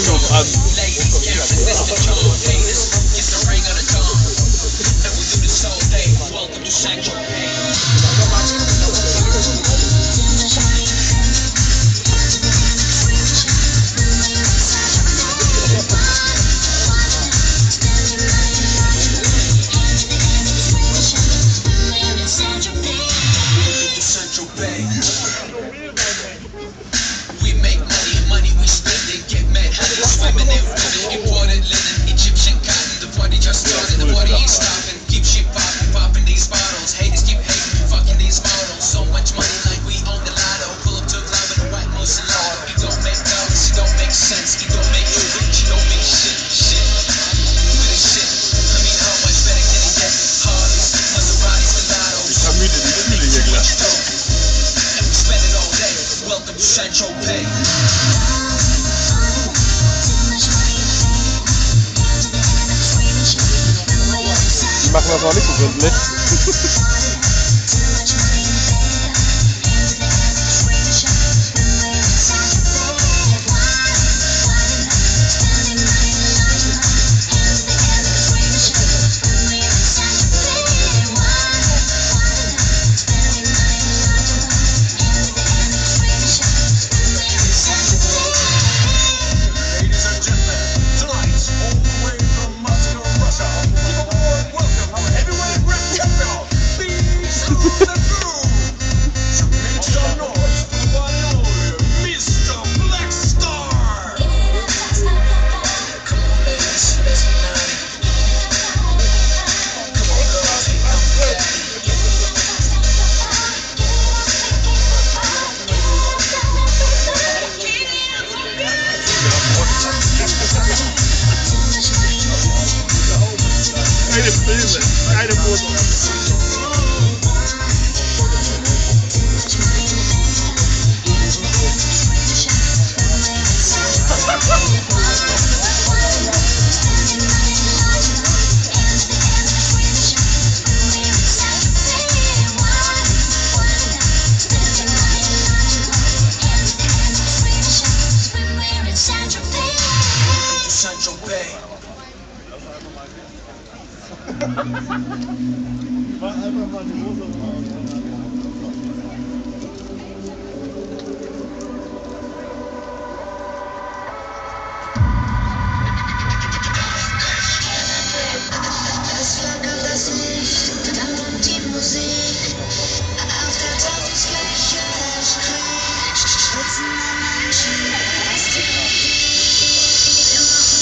Film noch an. Die machen das auch nicht so gründlich. Keine Filme, keine Fotos. Mach einfach mal die Hose raus. Es flackert das Licht, dann kommt die Musik. Auf der Tanzfläche herrscht Krieg. Schwitzende Menschen, es Therapie. Wir machen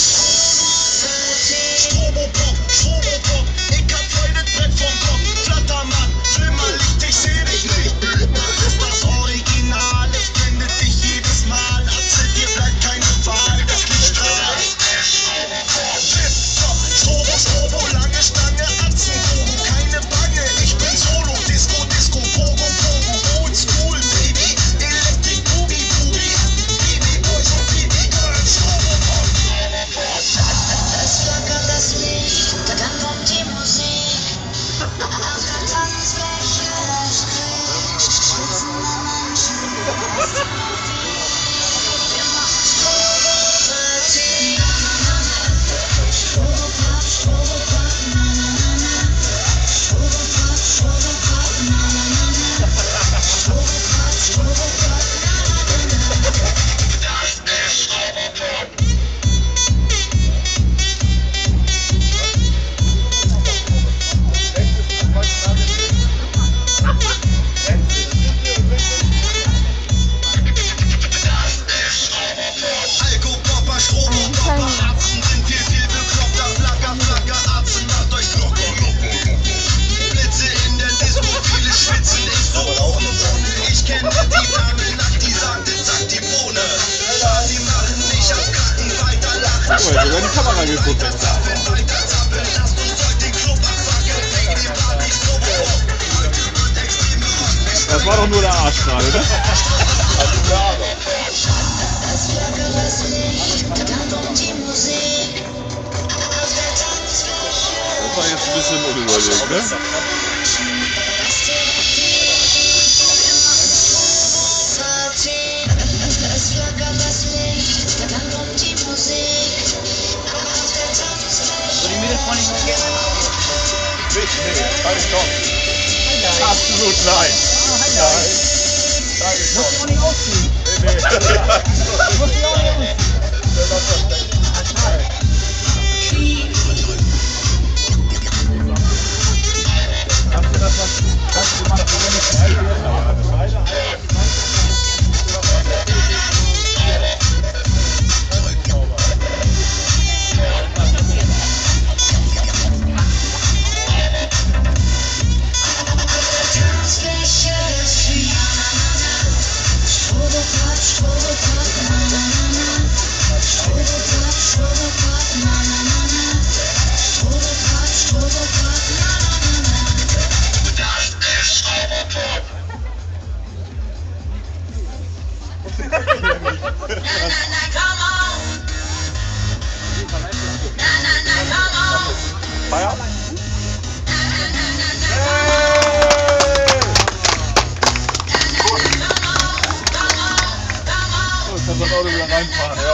Strobopop, Strobopop. Ich hab voll das Brett vom Kopf. Flattermann, Flimmerlicht, ich seh dich nicht. Das ist das Original, es blendet dich jedes Mal. Erzähl dir bleibt keine Wahl, das Licht strahlt. Strobo, lange Stange, Atzenbogen, keine Bange. Ich bin Solo, Disco, Disco, Pogo, Pogo, Old School, Baby. Elektrik, Boogie, Boogie. Baby Boys und Baby Girls, Strobopop. Es flackert das Licht, dann kommt die Musik. Auf der Tanzfläche herrscht Krieg. Schwitzende Menschen, es Therapie. Wir machen Strobo-Party. Strobopop, Strobopop, na na na na. Strobopop, Strobopop, na na na na. Strobopop, Strobopop, na na na na. Das ist Strobopop. Alkopopper, Strobopopper, Atzen sind viel bekloppter. Flacker, Flacker, Atzen macht euch locker, locker. Blitze in der Disco, viele schwitzen, ich so ohne Bohne. Ich kenne die Dame nackt, die sagt die Bohne. Die machen nicht auf Kacken, weiter lachen. Guck mal, sogar die Kamera geguckt. Weiter zappeln, lasst uns heute den Club abfackeln. Wegen dem Party Strobopop. Heute wird extrem rock. Das war doch nur der Arsch gerade, ne? Es flackert das Licht, dann kommt die Musik. Auf der Tanzfläche. Das war jetzt ein bisschen unüberlegt, ne? Das Therapie. Wir machen Strobopop-Party. Es flackert das Licht, dann kommt die Musik. Keine Chance. Absolut nein. Nein. Keine Muss ich Chance. auch nicht ausziehen. Nee. Muss ich auch nicht ausziehen. Hast du das was gemacht, wenn ich frei bin? Kannst das Auto wieder reinfahren.